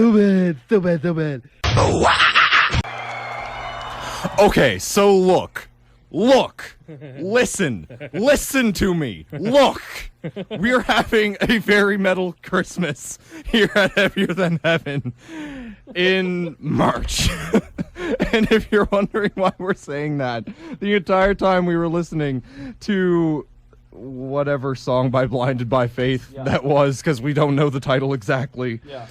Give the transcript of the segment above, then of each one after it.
Stupid. Okay, so look, listen to me, look. We're having a very metal Christmas here at Heavier Than Heaven in March. And if you're wondering why we're saying that, the entire time we were listening to whatever song by Blinded by Faith that was, because we don't know the title exactly. Yeah.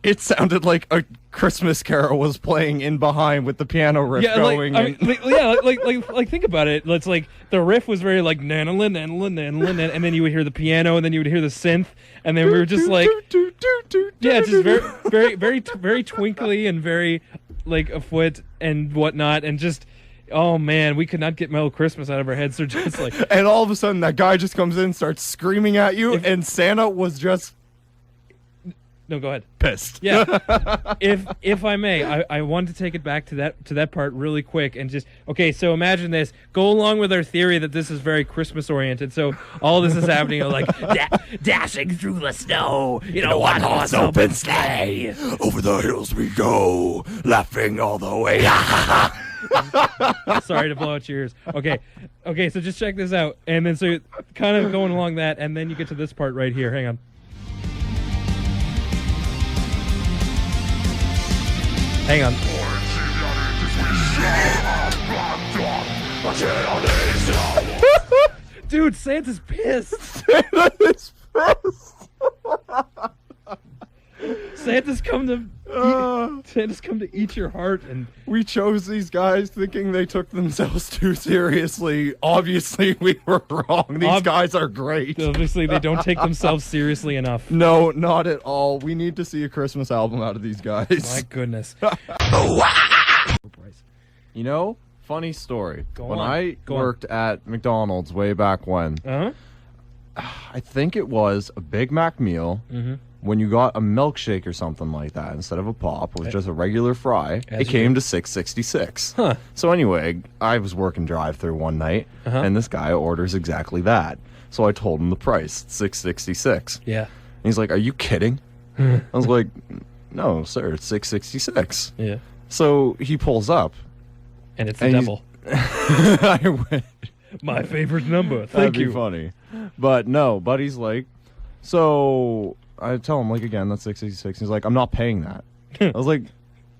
It sounded like a Christmas carol was playing in behind with the piano riff going. Like think about it. It's like the riff was very like nanolin, and then you would hear the piano, and then you would hear the synth, and then we were just like, just very twinkly and very like afoot and whatnot, and just. Oh man, we could not get Metal Christmas out of our heads. They're just like, and all of a sudden that guy just comes in, starts screaming at you, and Santa was just. No, go ahead. Pissed. Yeah. if I may, I want to take it back to that part really quick and just so imagine this. Go along with our theory that this is very Christmas oriented. So all this is happening like dashing through the snow in a one-horse open sleigh. Over the hills we go, laughing all the way. Sorry to blow out your ears. Okay, so just check this out. And then so kind of going along that, and then you get to this part right here. Hang on. Hang on. Dude, Santa's pissed. Santa's pissed. Santa's come to eat your heart, and we chose these guys thinking they took themselves too seriously. Obviously, we were wrong. These guys are great. Obviously, they don't take themselves seriously enough. No, not at all. We need to see a Christmas album out of these guys. My goodness. You know, funny story. When I worked at McDonald's way back when, I think it was a Big Mac meal. Mm-hmm. When you got a milkshake or something like that, instead of a pop, it was just a regular fry. It came to $6.66. Huh. So anyway, I was working drive-thru one night, and this guy orders exactly that. So I told him the price, $6.66. Yeah. And he's like, "Are you kidding?" I was like, "No, sir, it's $6.66." Yeah. So he pulls up, and it's the devil. I went, my favorite number. That'd be funny, but no. Buddy's like, so. I tell him, like, again, that's $6.66. He's like, "I'm not paying that." I was like,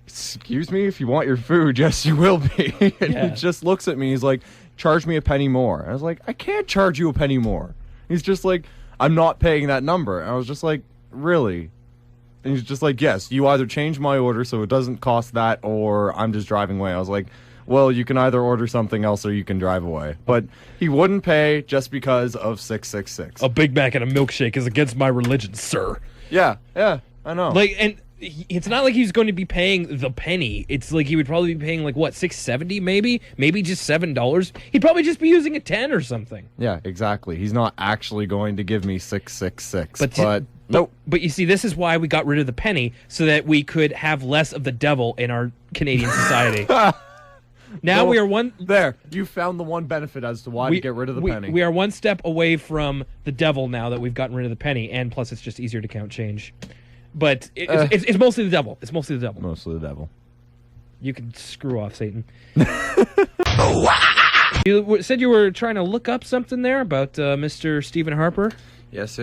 "Excuse me, if you want your food, yes, you will be." And he just looks at me. He's like, "Charge me a penny more." And I was like, "I can't charge you a penny more." He's just like, "I'm not paying that number." And I was just like, "Really?" And he's just like, "Yes, you either change my order so it doesn't cost that, or I'm just driving away." I was like, "Well, you can either order something else or you can drive away." But he wouldn't pay just because of $6.66. A Big Mac and a milkshake is against my religion, sir. Yeah, I know. Like, and it's not like he's going to be paying the penny. It's like he would probably be paying like what, $6.70 maybe just $7. He'd probably just be using a 10 or something. Yeah, exactly. He's not actually going to give me $6.66. But nope. But you see, this is why we got rid of the penny, so that we could have less of the devil in our Canadian society. Now we are one... There, you found the one benefit as to why to get rid of the penny. We are one step away from the devil now that we've gotten rid of the penny, and plus it's just easier to count change. But it's mostly the devil. It's mostly the devil. Mostly the devil. You can screw off, Satan. You said you were trying to look up something there about Mr. Stephen Harper? Yes.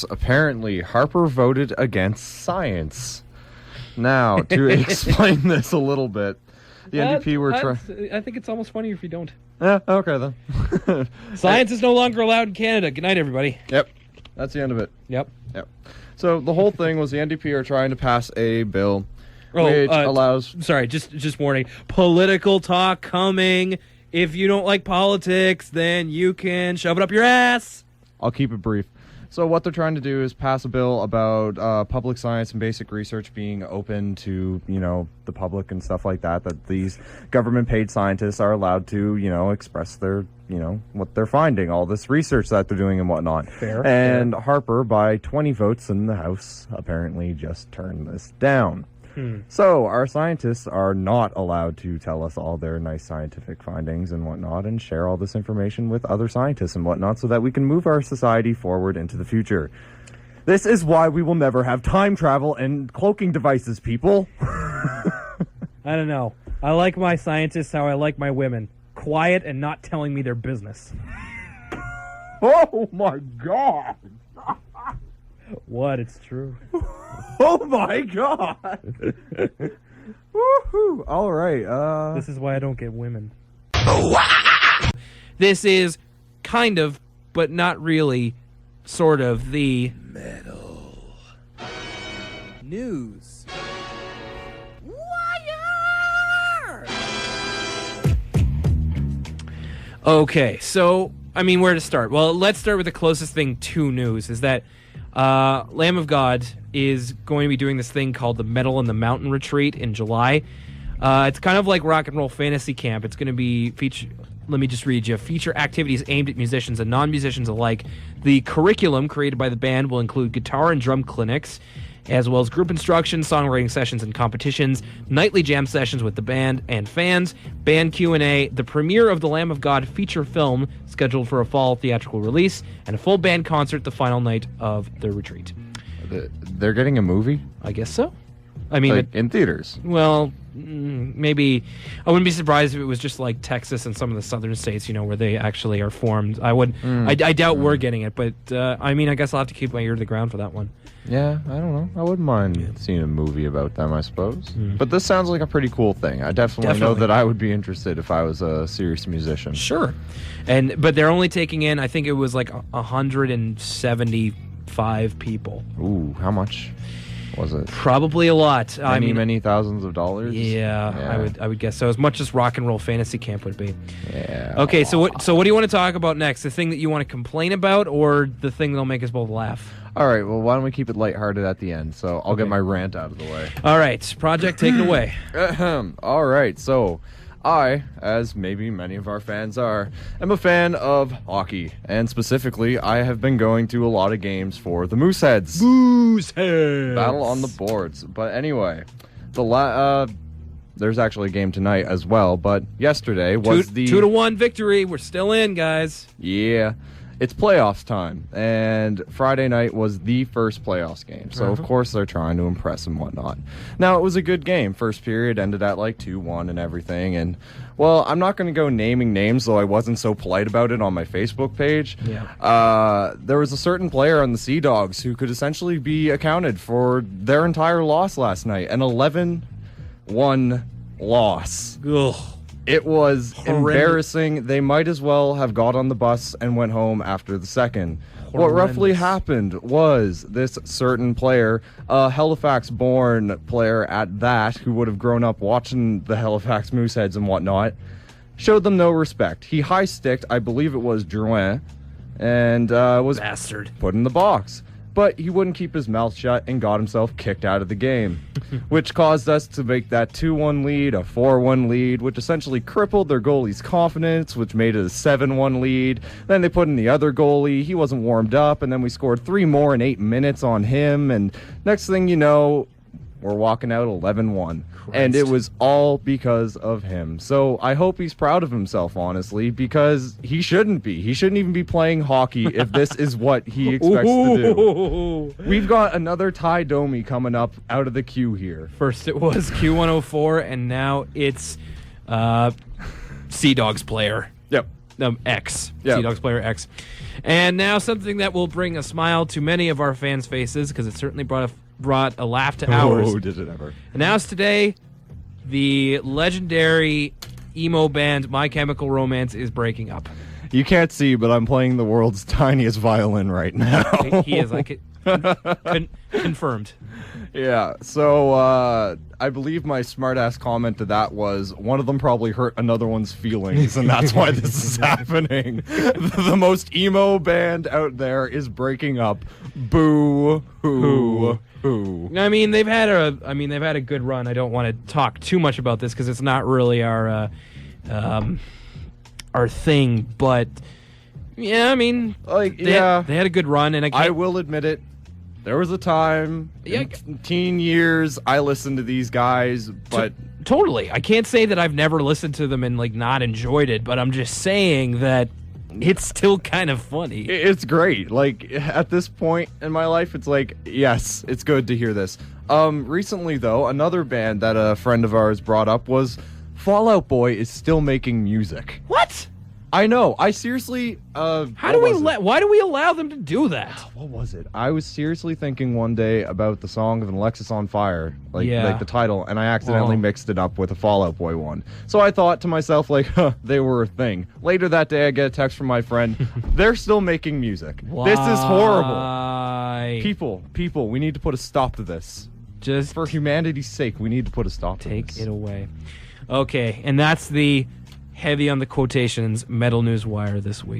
Apparently, Harper voted against science. Now, to explain this a little bit... The NDP were trying... I think it's almost funnier if you don't. Yeah, okay then. Science is no longer allowed in Canada. Good night, everybody. Yep. That's the end of it. Yep. So the whole thing was the NDP are trying to pass a bill which allows... Sorry, just warning. Political talk coming. If you don't like politics, then you can shove it up your ass. I'll keep it brief. So what they're trying to do is pass a bill about public science and basic research being open to, the public and stuff like that, that these government-paid scientists are allowed to, express their, what they're finding, all this research that they're doing and whatnot. Fair. And Harper, by 20 votes in the House, apparently just turned this down. So our scientists are not allowed to tell us all their nice scientific findings and whatnot and share all this information with other scientists and whatnot so that we can move our society forward into the future. This is why we will never have time travel and cloaking devices, people. I don't know. I like my scientists how I like my women. Quiet and not telling me their business. Oh my god. What? It's true. Oh my god. Woohoo. All right. This is why I don't get women. This is kind of, but not really, sort of the metal news. Wire! Okay, so, I mean, where to start? Well, let's start with the closest thing to news, is that Lamb of God is going to be doing this thing called the Metal in the Mountain Retreat in July. It's kind of like Rock and Roll Fantasy Camp. It's going to be let me just read you. Feature activities aimed at musicians and non-musicians alike. The curriculum created by the band will include guitar and drum clinics, as well as group instruction, songwriting sessions and competitions, nightly jam sessions with the band and fans, band Q&A, the premiere of the Lamb of God feature film scheduled for a fall theatrical release, and a full band concert the final night of the retreat. They're getting a movie? I guess so. I mean, like, in theaters. Well, maybe I wouldn't be surprised if it was just like Texas and some of the southern states, where they actually are formed. I doubt we're getting it, but I mean, I guess I'll have to keep my ear to the ground for that one. Yeah, I don't know. I wouldn't mind seeing a movie about them, I suppose. But this sounds like a pretty cool thing. I definitely know that I would be interested if I was a serious musician. Sure. But they're only taking in, I think it was like 175 people. Ooh, how much was it? Probably a lot. Many thousands of dollars? Yeah, I would guess so. As much as Rock and Roll Fantasy Camp would be. Yeah. Okay, so what do you want to talk about next? The thing that you want to complain about, or the thing that'll make us both laugh? All right, well, why don't we keep it lighthearted at the end? So I'll get my rant out of the way. All right, Project, take it away. All right, so I, as maybe many of our fans are, am a fan of hockey. And specifically, I have been going to a lot of games for the Mooseheads. Mooseheads! Battle on the boards. But anyway, there's actually a game tonight as well, but yesterday was the 2-1 victory. We're still in, guys. Yeah. It's playoffs time, and Friday night was the first playoffs game, so of course they're trying to impress and whatnot. Now, it was a good game. First period ended at like 2-1 and everything, and, well, I'm not going to go naming names, though I wasn't so polite about it on my Facebook page. Yeah. There was a certain player on the Sea Dogs who could essentially be accounted for their entire loss last night, an 11-1 loss. Ugh. It was embarrassing. They might as well have got on the bus and went home after the second. What roughly happened was this certain player, a Halifax-born player at that, who would have grown up watching the Halifax Mooseheads and whatnot, showed them no respect. He high-sticked, I believe it was Drouin, and was Bastard. put in the box. But he wouldn't keep his mouth shut and got himself kicked out of the game, which caused us to make that 2-1 lead a 4-1 lead, which essentially crippled their goalie's confidence, which made it a 7-1 lead. Then they put in the other goalie. He wasn't warmed up, and then we scored 3 more in 8 minutes on him, and next thing you know, we're walking out 11-1. And it was all because of him. So I hope he's proud of himself, honestly, because he shouldn't be. He shouldn't even be playing hockey if this is what he expects to do. We've got another Ty Domi coming up out of the queue here. First it was Q104, and now it's Sea Dogs player. Yep. X. Yep. Sea Dogs player X. And now something that will bring a smile to many of our fans' faces, because it certainly brought a laugh to ours. Oh, did it ever. Announced today, the legendary emo band My Chemical Romance is breaking up. You can't see, but I'm playing the world's tiniest violin right now. He is. Confirmed. Yeah, so I believe my smart-ass comment to that was, one of them probably hurt another one's feelings, and that's why this is happening. The most emo band out there is breaking up. Boo-hoo. Who? I mean, they've had a good run. I don't want to talk too much about this because it's not really our thing. But yeah, I mean, they had a good run, and I will admit it. There was a time in teen years I listened to these guys, but totally, I can't say that I've never listened to them and like not enjoyed it. But I'm just saying that it's still kind of funny. It's great. Like, at this point in my life, it's like, yes, it's good to hear this. Recently, though, another band that a friend of ours brought up was Fall Out Boy is still making music. What? I know. I seriously, Why do we allow them to do that? What was it? I was seriously thinking one day about the song of An Alexis on Fire, like the title, and I accidentally mixed it up with a Fall Out Boy one. So I thought to myself, like, they were a thing. Later that day, I get a text from my friend. They're still making music. Why? This is horrible. People, we need to put a stop to this. Just for humanity's sake, we need to put a stop to this. Take it away. Okay, and that's the heavy on the quotations Metal News Wire this week.